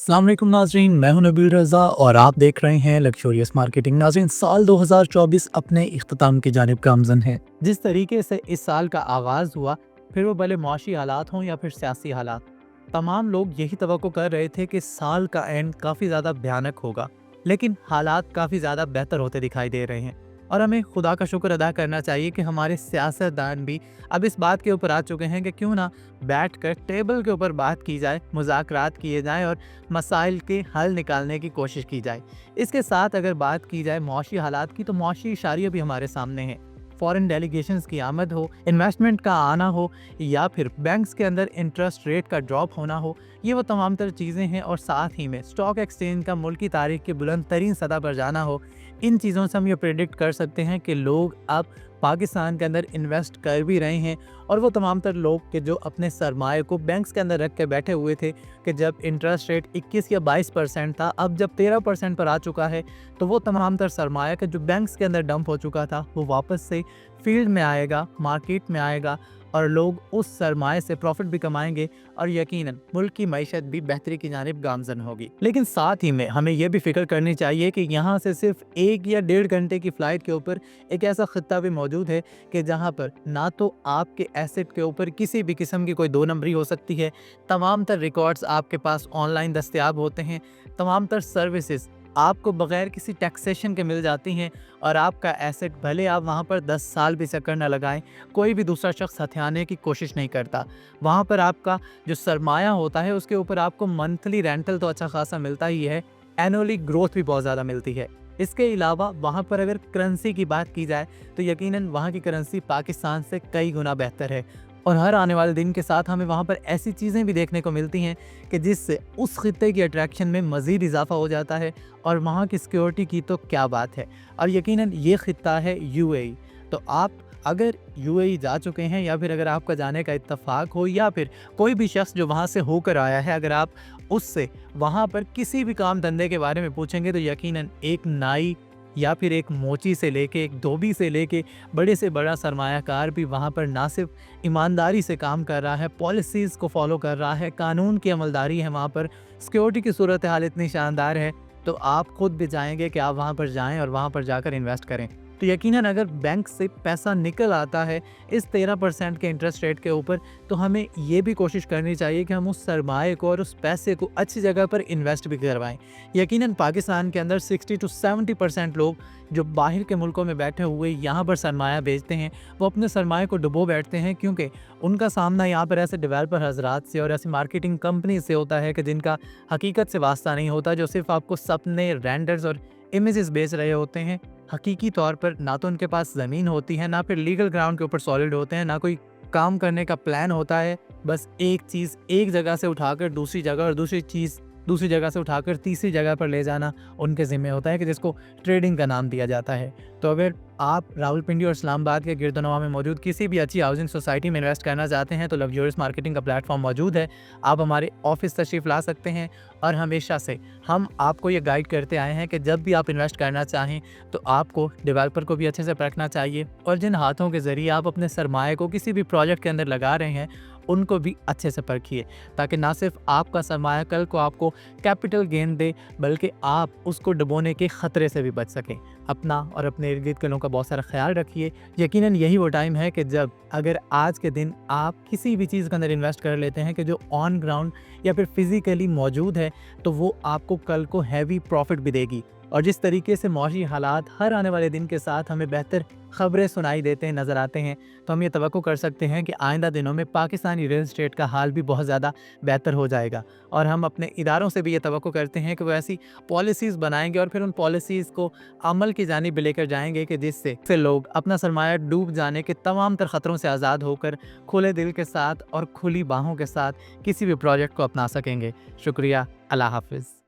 अस्सलाम वालेकुम नाजरीन, मैं हूं नबील रज़ा और आप देख रहे हैं लक्शरियस मार्केटिंग। नाजरीन, साल 2024 अपने इख्तिताम की जानिब गामज़न है। जिस तरीके से इस साल का आगाज़ हुआ, फिर वो भले मुआशी हालात हों या फिर सियासी हालात, तमाम लोग यही तवक्को कर रहे थे कि साल का एंड काफ़ी ज़्यादा भयानक होगा, लेकिन हालात काफ़ी ज़्यादा बेहतर होते दिखाई दे रहे हैं। और हमें खुदा का शुक्र अदा करना चाहिए कि हमारे सियासतदान भी अब इस बात के ऊपर आ चुके हैं कि क्यों ना बैठकर टेबल के ऊपर बात की जाए, मुज़ाकरात किए जाएं और मसाइल के हल निकालने की कोशिश की जाए। इसके साथ अगर बात की जाए मुआशी हालात की, तो मुआशी इशारे भी हमारे सामने हैं। फॉरेन डेलीगेशंस की आमद हो, इन्वेस्टमेंट का आना हो, या फिर बैंक्स के अंदर इंटरेस्ट रेट का ड्रॉप होना हो, ये वो तमाम तर चीज़ें हैं। और साथ ही में स्टॉक एक्सचेंज का मुल्क की तारीख के बुलंद तरीन सतह पर जाना हो, इन चीज़ों से हम ये प्रेडिक्ट कर सकते हैं कि लोग अब पाकिस्तान के अंदर इन्वेस्ट कर भी रहे हैं। और वो तमाम तर लोग के जो अपने सरमाए को बैंक्स के अंदर रख के बैठे हुए थे कि जब इंटरेस्ट रेट 21 या 22% था, अब जब 13% पर आ चुका है, तो वो तमाम तर सरमाया का जो बैंक्स के अंदर डंप हो चुका था, वो वापस से फील्ड में आएगा, मार्केट में आएगा, और लोग उस सरमाए से प्रॉफिट भी कमाएंगे और यकीनन मुल्क की मईशत भी बेहतरी की जानिब गामजन होगी। लेकिन साथ ही में हमें यह भी फिक्र करनी चाहिए कि यहाँ से सिर्फ 1 या 1.5 घंटे की फ़्लाइट के ऊपर एक ऐसा खित्ता भी मौजूद है कि जहाँ पर ना तो आपके एसेट के ऊपर किसी भी किस्म की कोई दो नंबरी हो सकती है, तमाम तर रिकॉर्ड्स आपके पास ऑनलाइन दस्तयाब होते हैं, तमाम तर सर्विसेज आपको बगैर किसी टैक्सेशन के मिल जाती हैं, और आपका एसेट भले आप वहाँ पर 10 साल भी चक्कर न लगाएं, कोई भी दूसरा शख्स हथियाने की कोशिश नहीं करता। वहाँ पर आपका जो सरमाया होता है उसके ऊपर आपको मंथली रेंटल तो अच्छा खासा मिलता ही है, एनुअली ग्रोथ भी बहुत ज़्यादा मिलती है। इसके अलावा वहाँ पर अगर करेंसी की बात की जाए, तो यकीनन वहाँ की करेंसी पाकिस्तान से कई गुना बेहतर है। और हर आने वाले दिन के साथ हमें वहाँ पर ऐसी चीज़ें भी देखने को मिलती हैं कि जिससे उस खित्ते की अट्रैक्शन में मज़ीद इजाफा हो जाता है। और वहाँ की सिक्योरिटी की तो क्या बात है। और यकीनन ये खित्ता है यूएई। तो आप अगर यूएई जा चुके हैं, या फिर अगर आपका जाने का इत्तफाक हो, या फिर कोई भी शख्स जो वहाँ से होकर आया है, अगर आप उससे वहाँ पर किसी भी काम धंधे के बारे में पूछेंगे, तो यकीनन एक नाई या फिर एक मोची से लेके, एक धोबी से लेके, बड़े से बड़ा सरमायाकार भी वहाँ पर ना सिर्फ ईमानदारी से काम कर रहा है, पॉलिसीज़ को फॉलो कर रहा है, कानून की अमलदारी है वहाँ पर, सिक्योरिटी की सूरत हाल इतनी शानदार है, तो आप खुद भी चाहेंगे कि आप वहाँ पर जाएं और वहाँ पर जाकर इन्वेस्ट करें। तो यकीनन अगर बैंक से पैसा निकल आता है इस 13% के इंटरेस्ट रेट के ऊपर, तो हमें ये भी कोशिश करनी चाहिए कि हम उस सरमाए को और उस पैसे को अच्छी जगह पर इन्वेस्ट भी करवाएं। यकीनन पाकिस्तान के अंदर 60 to 70% लोग जो बाहर के मुल्कों में बैठे हुए यहाँ पर सरमाया बेचते हैं, वो अपने सरमाए को डुबो बैठते हैं, क्योंकि उनका सामना यहाँ पर ऐसे डेवलपर हजरात से और ऐसी मार्केटिंग कंपनी से होता है कि जिनका हकीकत से वास्ता नहीं होता, जो सिर्फ आपको सपने, रेंडर्स और इमेजेस बेच रहे होते हैं। हकीकी तौर पर ना तो उनके पास ज़मीन होती है, ना फिर लीगल ग्राउंड के ऊपर सॉलिड होते हैं, ना कोई काम करने का प्लान होता है। बस एक चीज़ एक जगह से उठाकर दूसरी जगह, और दूसरी चीज़ दूसरी जगह से उठाकर तीसरी जगह पर ले जाना उनके ज़िम्मे होता है, कि जिसको ट्रेडिंग का नाम दिया जाता है। तो अगर आप रावलपिंडी और इस्लामाबाद के गिरदोनवा में मौजूद किसी भी अच्छी हाउसिंग सोसाइटी में इन्वेस्ट करना चाहते हैं, तो लक्जरियस मार्केटिंग का प्लेटफॉर्म मौजूद है। आप हमारे ऑफिस तशरीफ़ ला सकते हैं, और हमेशा से हम आपको ये गाइड करते आए हैं कि जब भी आप इन्वेस्ट करना चाहें, तो आपको डेवलपर को भी अच्छे से परखना चाहिए, और जिन हाथों के ज़रिए आप अपने सरमाए को किसी भी प्रोजेक्ट के अंदर लगा रहे हैं, उनको भी अच्छे से परखिए, ताकि ना सिर्फ आपका सरमाया कल को आपको कैपिटल गेन दे, बल्कि आप उसको डुबोने के ख़तरे से भी बच सकें। अपना और अपने इर्द गिर्द के लोगों का बहुत सारा ख्याल रखिए। यकीनन यही वो टाइम है कि जब अगर आज के दिन आप किसी भी चीज़ के अंदर इन्वेस्ट कर लेते हैं कि जो ऑन ग्राउंड या फिर फिज़िकली मौजूद है, तो वो आपको कल को हैवी प्रॉफिट भी देगी। और जिस तरीके से मौसमी हालात हर आने वाले दिन के साथ हमें बेहतर ख़बरें सुनाई देते हैं, नज़र आते हैं, तो हम ये तवक्को कर सकते हैं कि आइंदा दिनों में पाकिस्तानी रियल एस्टेट का हाल भी बहुत ज़्यादा बेहतर हो जाएगा। और हम अपने इदारों से भी ये तवक्को करते हैं कि वो ऐसी पॉलिसीज़ बनाएंगे और फिर उन पॉलिसीज़ को अमल की जानिब लेकर जाएंगे कि जिससे लोग अपना सरमाया डूब जाने के तमाम तर ख़तरों से आज़ाद होकर खुले दिल के साथ और खुली बाहों के साथ किसी भी प्रोजेक्ट को अपना सकेंगे। शुक्रिया। अल्लाह हाफ़िज़।